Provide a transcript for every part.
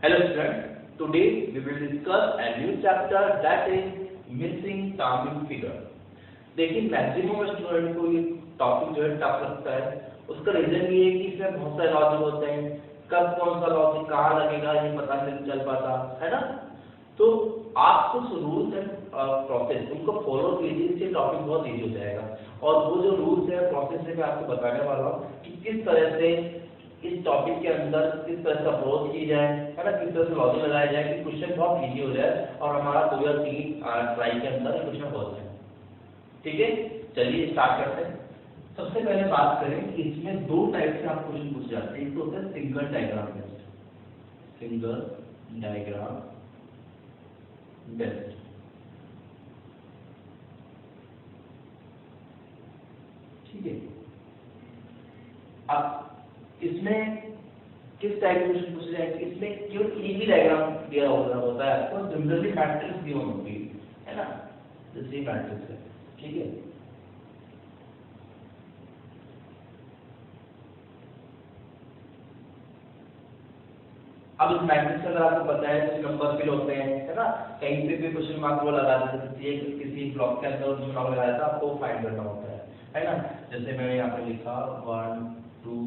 Hello students, today we will discuss a new chapter that is missing terming figure. देखिए maximum student को ये topic जो है tough लगता है। उसका रीजन ये है कि इसमें बहुत सारे लॉजिक होते हैं, कब कौन सा लॉजिक कहाँ लगेगा ये पता नहीं चल पाता है ना। तो आप कुछ रूल्स एंड प्रोसेस उनको फॉलो कीजिए, इससे टॉपिक बहुत इजी हो जाएगा। और वो जो रूल्स है प्रोसेस है मैं आपको बताने वाला हूँ कि किस तरह से इस टॉपिक के अंदर किस तरह से अप्रोच की जाए है ना, किस तरह से लॉजिक लगाया जाए कि क्वेश्चन बहुत इजी हो जाए और हमारा 2 या 3 ट्राई के अंदर ये क्वेश्चन हो जाए। ठीक है, चलिए स्टार्ट करते हैं। सबसे पहले बात करें कि इसमें 2 टाइप से आप क्वेश्चन पूछ जाते हैं। एक तो होता है single diagram based, single diagram based. ठीक है, अब इसमें किस टाइप के क्वेश्चन पूछे जाएंगे, इसमें केवल एक ही डायग्राम दिया होता है आपको, जनरली मैट्रिक्स दी होगी है ना, जैसे मैट्रिक्स है। ठीक है, अब इस मैट्रिक्स में आपको पता है कुछ नंबर फिल होते हैं है ना, कहीं पे भी क्वेश्चन मार्क वो लगा देते हैं, किसी ब्लॉक के अंदर जो नंबर लगाया था आपको फाइंड करना होता है ना। जैसे मैंने यहाँ पे लिखा 1 2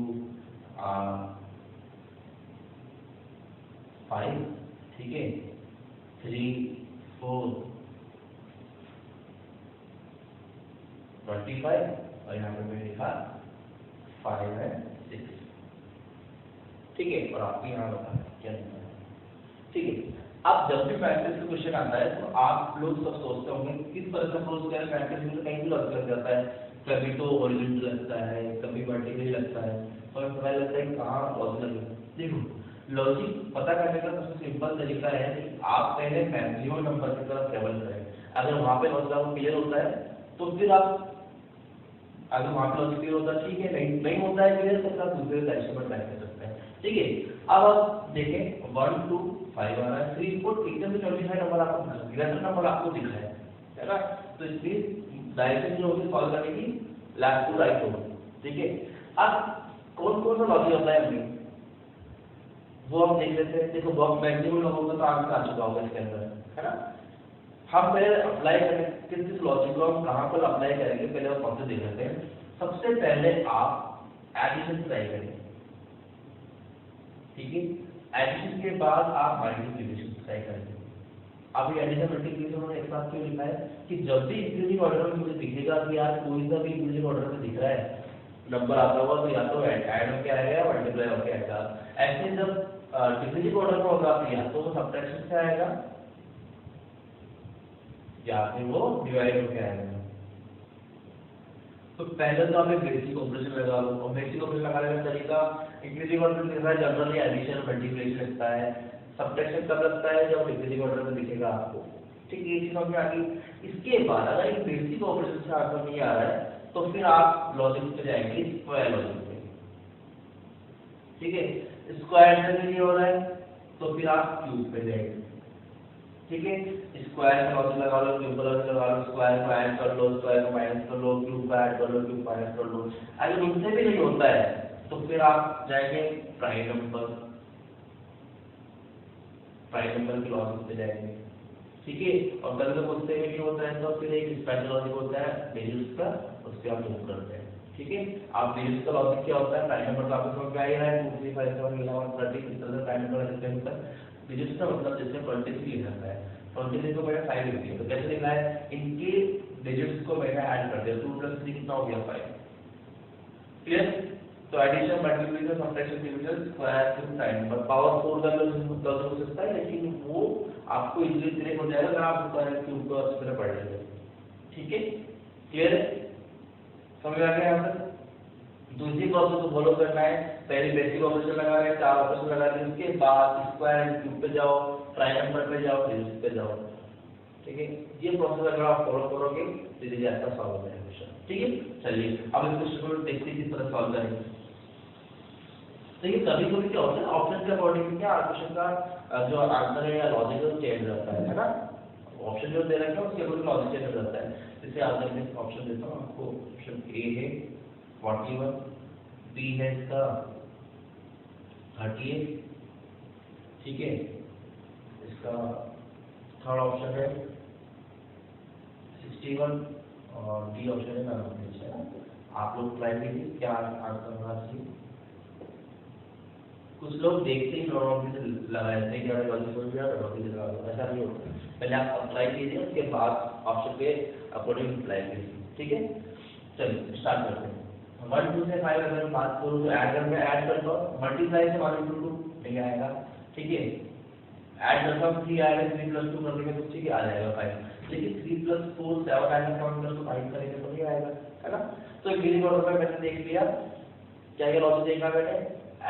5, ठीक है, 3 4 25 और यहाँ पे मैंने लिखा 5 है 6। ठीक है, और आपको यहाँ बताना क्या लिखना है। ठीक है, अब जब भी मैट्रिक्स का क्वेश्चन आता है तो आप लोग सब सोचते होंगे किस तरह से अप्रोच करें। मैट्रिक्स में कहीं भी लॉजिक लग जाता है, कभी तो हॉरिजॉन्टल लगता है, कभी वर्टिकली लगता है, और पता लगता है कहाँ लॉजिक लगेगा। देखो लॉजिक पता करने का सबसे सिंपल तरीका है कि आप पहले मैक्सिमम नंबर की तरफ ट्रेवल करें। अगर वहाँ पे लॉजिक आपको क्लियर होता है तो फिर आप, अगर वहाँ पे लॉजिक क्लियर होता है ठीक है, नहीं होता है क्लियर तो आप दूसरे डायरेक्शन में ट्राई कर सकते हैं। ठीक है, अब आप देखें 1 2 5 आ रहा है, 3 4 एकदम से 25 नंबर आपको ग्रेटर नंबर आपको दिख रहा है ना। तो इसलिए डायरेक्शन जो होगी सॉल्व करने की लेफ्ट टू राइट होगी। ठीक है, अब कौन कौन सा लॉजिक होता है हमें वो हम देख लेते हैं। देखो बहुत मैक्सिमम लोगों का तो आंसर आ चुका होगा इसके अंदर है ना। हम पहले अप्लाई करें किस लॉजिक को हम कहाँ पर अप्लाई करेंगे, पहले हम कौन से देख लेते हैं। सबसे पहले आप एडिशन ट्राई करेंगे। ठीक है, एडिशन के बाद आप मल्टीप्लिकेशन ट्राई करेंगे। अब ये एडिशन मल्टीप्लिकेशन मैंने एक साथ क्यों लिखा है कि जब भी इंक्रीजिंग ऑर्डर में मुझे दिखेगा कि यार कोई सा भी इंक्रीजिंग ऑर्डर में दिख रहा है नंबर आता हुआ तो या तो ऐड होके आएगा या मल्टीप्लाई होके आएगा। ऐसे जब डिक्रीजिंग ऑर्डर में होगा तो या तो वो सब्ट्रैक्शन से आएगा या फिर वो डिवाइड होके आएगा। तो पहले तो आप एक बेसिक ऑपरेशन लगा लो, और बेसिक ऑपरेशन लगाने का तरीका इंक्रीजिंग ऑर्डर में दिख रहा है जनरली एडिशन मल्टीप्लिकेशन लगता है, सब्ट्रैक्शन कब लगता है जब डिक्रीजिंग ऑर्डर में दिखेगा आपको। ठीक है, ये चीज समझ में आ गई। इसके बाद अगर एक बेसिक ऑपरेशन से आंसर नहीं आ रहा है तो फिर आप लॉजिक पे जाएंगे स्क्वायर लॉजिक पे। ठीक है, स्क्वायर से नहीं हो रहा है तो फिर आप क्यूब पे जाएंगे। ठीक है, स्क्वायर का लॉजिक लगा लो, क्यूब का लॉजिक लगा लो, स्क्वायर को ऐड कर लो, स्क्वायर को माइनस कर लो, क्यूब को ऐड कर लो, क्यूब को माइनस कर लो। अगर उनसे भी नहीं होता है तो फिर आप जाएंगे प्राइम नंबर के लॉजिक पे जाएंगे। ठीक है, और कभी कभी उससे भी नहीं होता है तो फिर एक स्पेशल लॉजिक होता है डिजिट्स का, उससे आप मूव करते हैं। ठीक है, आप डिजिट्स का लॉजिक क्या होता है, प्राइम नंबर का आपको समझ में आ ही रहा है 2 3 5 7 11 13 इस तरह से प्राइम नंबर लिखते हैं। मतलब डिजिट्स का मतलब जैसे 23 लिखा है, 23 को मैंने 5 लिख दिया तो कैसे लिखा है, इनके डिजिट्स को मैंने ऐड कर दिया, 2 + 3 कितना हो गया 5। क्लियर, तो addition multiplication subtraction division square cube prime number power 4 का लॉजिक हो सकता है, लेकिन वो आपको इजीली क्लियर हो जाएगा अगर आप स्क्वायर क्यूब को अच्छी तरह पढ़ लेंगे। ठीक है, क्लियर है, समझ आ गया यहाँ तक। दूसरी प्रोसेस को फॉलो करना है, पहले बेसिक ऑपरेशन लगा रहे हैं, 4 ऑपरेशन लगा रहे हैं, उसके बाद स्क्वायर एंड क्यूब पे जाओ, प्राइम नंबर पे जाओ, डिजिट पे जाओ। ठीक है, ये प्रोसेस अगर आप फॉलो करोगे तो इजीली आपका सॉल्व हो जाएगा क्वेश्चन। ठीक है, चलिए अब इस क्वेश्चन को देखते हैं किस तरह सॉल्व करेंगे। देखिए कभी कभी क्या होता है ऑप्शन के अकॉर्डिंग क्या क्वेश्चन का जो आंसर है या लॉजिक है वो चेंज रहता है ना। ऑप्शन जो दे रखे हैं उसके अकॉर्डिंग लॉजिक चेंज हो जाता है। जैसे आंसर में ऑप्शन देता हूँ आपको, ऑप्शन ए है 41, बी है इसका 38, ठीक है, इसका थर्ड ऑप्शन है 61 और डी ऑप्शन है मैथमेटिक्स। आप लोग ट्राई कीजिए क्या आंसर होना चाहिए। कुछ लोग देखते ही नॉर्मली से लगा देते हैं कि अगर लॉजिक कोई भी है तो लॉजिक लगा दो, ऐसा नहीं होता। पहले आप अप्लाई कीजिए, उसके बाद ऑप्शन के अकॉर्डिंग अप्लाई कीजिए। ठीक है, चलिए स्टार्ट करते हैं। 1 2 से 5 अगर बात करूँ तो ऐड में ऐड करता हूँ, मल्टीप्लाई से 1 into 2 नहीं आएगा। ठीक है, ऐड करता हूँ 3 आएगा, 3 + 2 कर देंगे तो ठीक है आ जाएगा 5। लेकिन 3 + 4 7 आएगा, काउंट कर तो 5 करेंगे तो नहीं आएगा, है ना। तो इंक्रीजिंग ऑर्डर में मैंने देख लिया क्या ये लॉजिक देखा मैंने,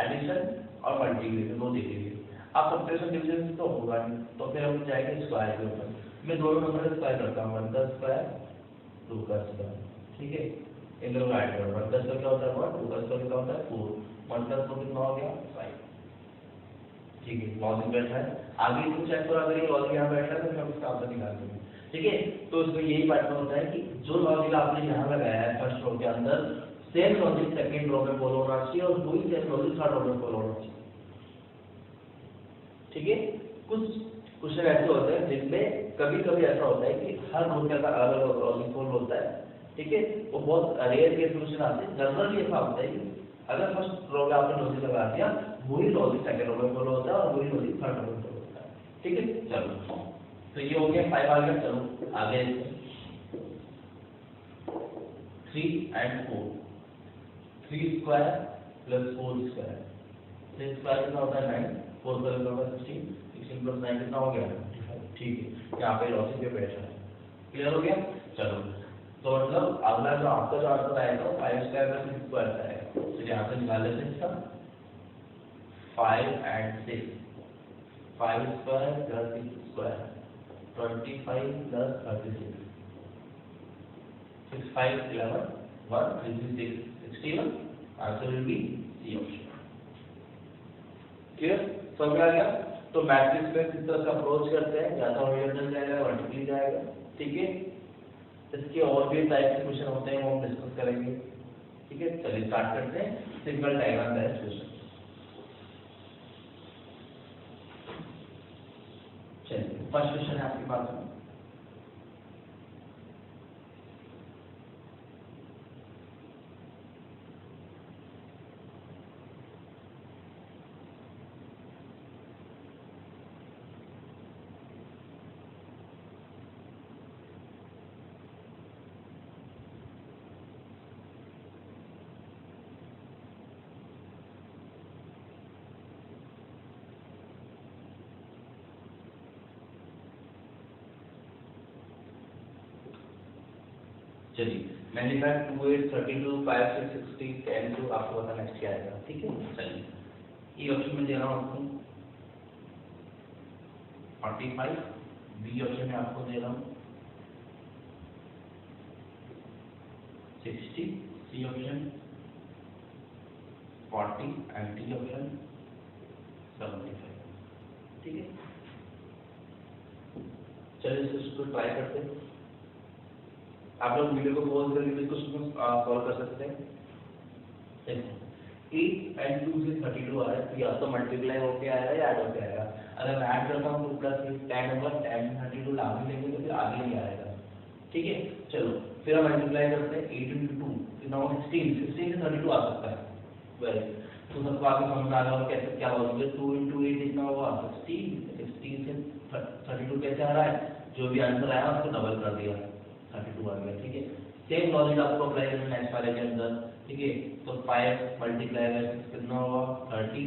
एडिशन और मल्टीप्लिकेशन दो देख लीजिए। अब सब्ट्रैक्शन डिवीजन तो होगा नहीं, तो फिर हम जाएंगे स्क्वायर के ऊपर। मैं दोनों नंबर का स्क्वायर करता हूँ, 1 का स्क्वायर 2 का स्क्वायर। ठीक है, इन दोनों का ऐड करो, 1 का स्क्वायर क्या होता है 1, 2 का स्क्वायर क्या होता है 4, 1 का स्क्वायर कितना हो गया 5। ठीक है, लॉजिक बैठा है। आगे इसको चेक करो, अगर ये लॉजिक यहाँ बैठा है तो मैं उसका आंसर निकाल दूंगी। ठीक है, तो इसमें यही बात होता है कि जो लॉजिक आपने यहाँ लगाया है फर्स्ट रो के अंदर, सेम लॉजिक सेकंड रो में फॉलो होना चाहिए और वही सेम लॉजिक थर्ड रो में फॉलो होना चाहिए। ठीक है, कुछ क्वेश्चन ऐसे होते हैं जिनमें कभी कभी ऐसा होता है कि हर रो के अंदर अलग अलग लॉजिक फॉलो होता है। ठीक है, वो बहुत रेयर केस क्वेश्चन आते हैं। जनरली ऐसा होता है कि अगर फर्स्ट रो में आपने लॉजिक लगा दिया, वही लॉजिक सेकंड रो में फॉलो होता है और वही लॉजिक थर्ड रो में फॉलो होता है। ठीक है, चलो तो ये हो गया 5 आ गया। चलो आगे 3 and 4, 3 square plus 4 square, 3 square कितना होता है 9, 4 स्क्वायर कितना होता है 16, 16 प्लस 9 कितना हो गया 25। ठीक है, यहाँ पे लॉजिक पे बैठा है। क्लियर हो गया। चलो तो मतलब अगला जो आपका जो आंसर आएगा 5 स्क्वायर प्लस 6 स्क्वायर आएगा। तो यहाँ से निकाल लेते हैं इसका 5 and 6, 5 square plus 6 square 25 plus 36, 6 5 11 1 3 6 61। Answer will be C option. Clear, समझ आ गया। तो मैट्रिक्स में किस तरह से अप्रोच करते हैं, या तो हॉरिजॉन्टल जाएगा वर्टिकली जाएगा। ठीक है, इसके और भी टाइप के क्वेश्चन होते हैं वो हम डिस्कस करेंगे। ठीक है, चलिए स्टार्ट करते हैं सिंगल डायग्राम बेस्ड क्वेश्चन। चलिए फर्स्ट क्वेश्चन है आपके पास में, चलिए मैंने लिखा 2 8 32 5 6 60 10 2, आपको पता नेक्स्ट क्या आएगा। ठीक है, चलिए ये ऑप्शन में दे रहा हूँ आपको 45, बी ऑप्शन में आपको दे रहा हूँ 60, C option 40 and D option 75। ठीक है, चलिए इसको ट्राई करते हैं। आप लोग वीडियो को पॉज करके भी क्वेश्चन सॉल्व कर सकते हैं। 8 and 2 से 32 आ रहा है, तो या तो मल्टीप्लाई होके आएगा या ऐड होके आएगा। अगर मैं ऐड करता हूँ 2 + 8 10 होगा, 10 32 आगे लेंगे तो फिर आगे नहीं आएगा। ठीक है, चलो फिर हम मल्टीप्लाई करते हैं 8 into 2 कितना होगा 16, 16 से 32 आ सकता है। वेरी तो सबको आगे समझ आ गया कैसे क्या होगा। 2 into 8 कितना होगा 16, 16 से 32 कैसे आ रहा है, जो भी आंसर आया उसको डबल कर दिया 32 आ गया। ठीक है, सेम लॉजिक आपको अप्लाई करना है नेक्स्ट वाले के अंदर। ठीक है, तो 5 मल्टीप्लाई बाय 6 कितना होगा 30।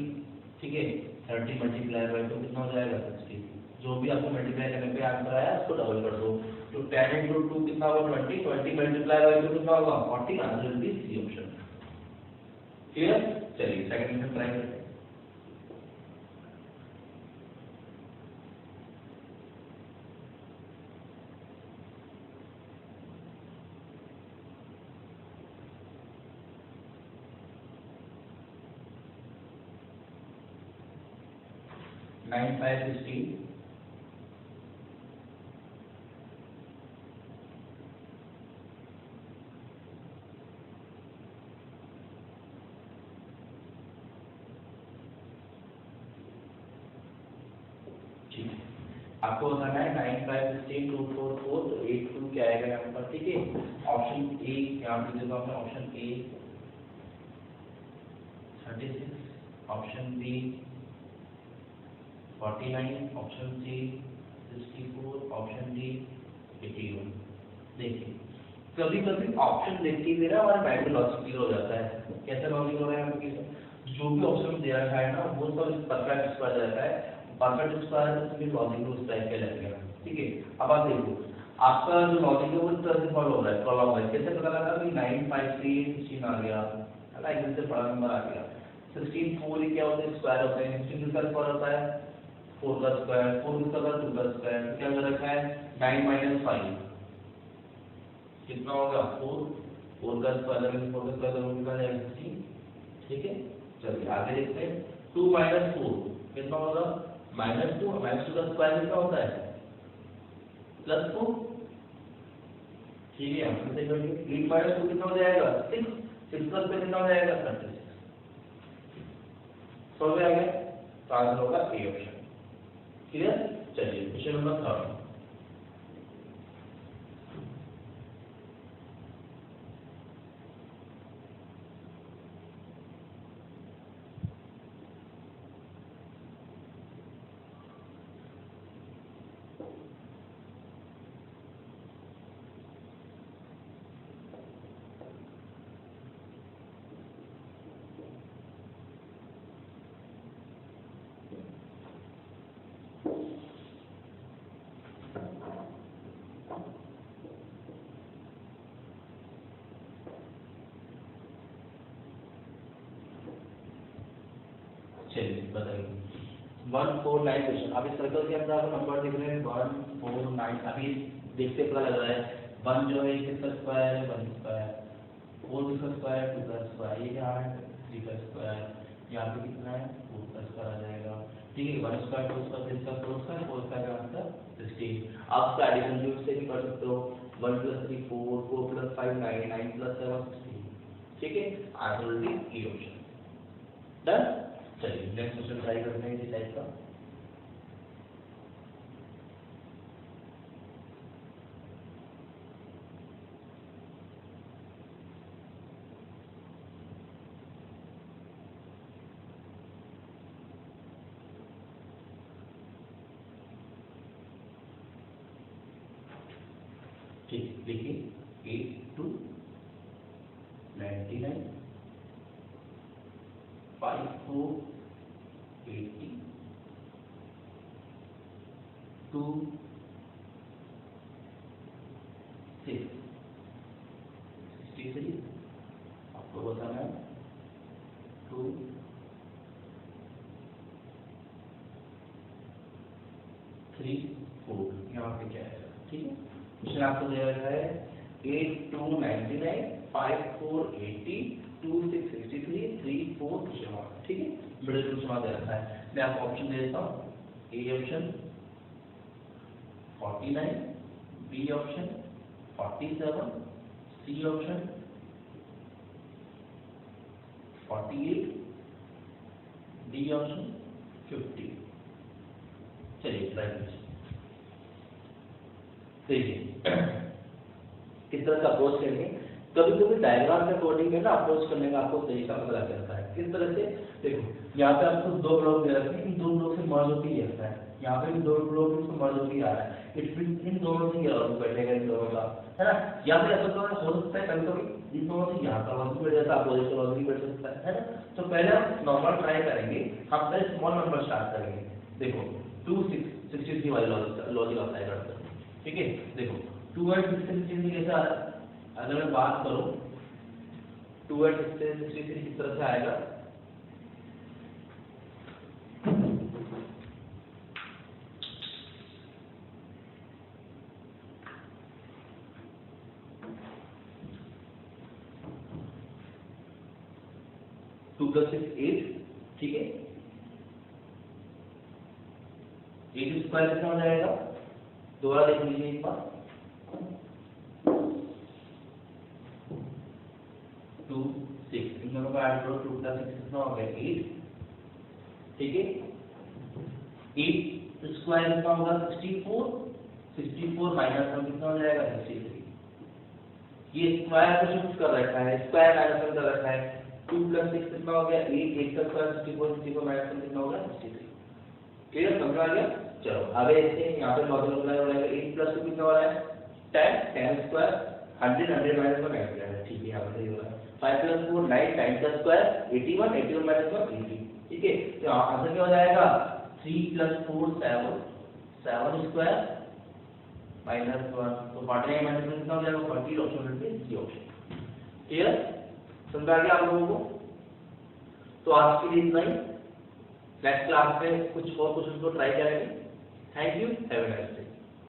ठीक है, 30 मल्टीप्लाई बाय 2 कितना हो जाएगा 60। जो भी आपको मल्टीप्लाई करने पे आंसर आया उसको डबल कर दो। तो 10 into 2 कितना होगा 20, 20 मल्टीप्लाई बाय 2 कितना होगा 40। Answer will be C option. Clear, चलिए सेकंड क्वेश्चन ट्राई करते हैं। नाइन 5 16, ठीक है, आपको बताना है 9 5 16 2 4 4, तो 8 2 क्या आएगा यहाँ पर, ठीक है। ऑप्शन ए यहाँ पे देखो आपने, option A 36, option B 49, option C 64, option D 81। देखिए कभी कभी ऑप्शन देख के मेरा हमारा माइंड लॉजिक क्लियर हो जाता है। कैसा लॉजिक हो रहा है आपके, जो भी ऑप्शन दे रखा है ना वो सब परफेक्ट स्क्वायर रहता है, परफेक्ट स्क्वायर है तो फिर लॉजिक उस टाइप के लगेगा, ठीक है। अब आप देखो आपका जो लॉजिक है वो इस तरह से फॉलो हो रहा है, फॉलो हो रहा है। कैसे पता लगा कि 9 5 3 16 आ गया, लाइक इससे बड़ा नंबर आ गया। 16 4 ही क्या होता है, स्क्वायर होता है। 16 किसका स्क्वायर होता है, 4 का स्क्वायर, 4 किसका होता है, 2 का स्क्वायर। क्या कर रखा है 9 - 5 कितना होगा 4, 4 का स्क्वायर है, 4 का स्क्वायर करोगे कितना आएगा 16, ठीक है। चलिए आगे देखते हैं, 2 - 4 कितना होगा -2, -2 का स्क्वायर कितना होता है +4, ठीक है। हम से करेंगे 3 - 2 कितना हो जाएगा 6, 6 प्लस में कितना हो जाएगा 36। समझ में आ गया, तो आंसर होगा ए ऑप्शन, क्लियर। चलिए क्वेश्चन नंबर 3। चलिए बताइए 149 क्वेश्चन। अब इस सर्कल के अंदर आपको नंबर दिख रहे हैं 149। अभी देखते पता लग रहा है 1 जो है किसका स्क्वायर है 1 स्क्वायर, 4 किसका स्क्वायर 2 का स्क्वायर, ये क्या है 3 का स्क्वायर, यहाँ पे कितना है 4 का स्क्वायर आ जाएगा, ठीक है। 1 square 2 square 3 square 4 square 4 square का आंसर 16। आप इसका एडिशन यूज से भी कर सकते हो, 1 + 3 4, 4 + 5 9, 9 + 7 16, ठीक है। Answer will B A option, done. चलिए नेक्स्ट क्वेश्चन ट्राई करते हैं इसी टाइप का। ठीक, देखिए 8 2 99 5 4 80 2 6 63, आपको बताना है 2 3 4, यहाँ पे क्या है, ठीक है। क्वेश्चन आपको दे रखा है 8 2 99 5 4 80 2 6 63 3 4 क्वेश्चन मार्क, ठीक है। मिडिल क्वेश्चन मार्क दे रखा है। मैं आपको ऑप्शन दे देता हूँ, A option 49, B option 47, C option 48, D option 50। चलिए ट्राई कीजिए, देखिए किस तरह का अप्रोच करेंगे। कभी कभी डायग्राम के अकॉर्डिंग में ना अप्रोच करने का आपको तरीका पता लग जाता है। किस तरह से, देखो यहाँ पे आपको 2 ब्लॉक दे रखे हैं, इन 2 ब्लॉक से मर्ज होकर ही आता है, यहाँ पे भी 2 ब्लॉक इसको मर्ज होकर आ रहा है, इट मींस इन दोनों से यहाँ बैठेगा, इन दोनों का, है ना। यहाँ पे ऐसा तो हो सकता है कभी कभी इन दोनों से यहाँ का लॉजिक बैठ जाता है, अपोजिट का लॉजिक बैठ सकता है ना। तो पहले हम नॉर्मल ट्राई करेंगे, हम पहले स्मॉल नंबर स्टार्ट करेंगे। देखो 2 6 63 वाली लॉजिक अप्लाई करते हैं, ठीक है। देखो 2 और 63 कैसे आ रहा है, अगर मैं बात करूं 2 और 63 किस तरह से आएगा, टू प्लस 6 8, ठीक है। 8 स्क्वायर कितना हो जाएगा, दोबारा देख लीजिए एक बार, 2 6, इन दोनों का ऐड करो, 2 + 6 कितना हो गया 8, ठीक है। 8 तो स्क्वायर कितना होगा 64, 64 माइनस 1 कितना हो जाएगा 63। ये स्क्वायर को शिफ्ट कर रखा है, स्क्वायर माइनस 1 कर रखा है। 2 + 6 कितना हो गया 8, 8 का स्क्वायर 64, 64 माइनस 1 कितना होगा 63। क्लियर, समझ आ गया। चलो अब ऐसे यहाँ पे लॉजिक अप्लाई हो जाएगा। 8 + 2 कितना हो रहा है 10, 10 स्क्वायर 100, 100 माइनस 1 90, ठीक है यहाँ पे सही हो रहा है। 5 + 4 9, 9 का स्क्वायर 81, 81 माइनस 1 80, ठीक है। तो आंसर क्या हो जाएगा 3 + 4 7, 7 स्क्वायर माइनस 1, तो पार्ट में माइनस 1 कितना हो जाएगा 40, ऑप्शन पे सी ऑप्शन। क्लियर, समझ आ गया आप लोगों को। तो आज के लिए इतना ही, नेक्स्ट क्लास में कुछ और क्वेश्चन को ट्राई करेंगे। Thank you, have a nice day.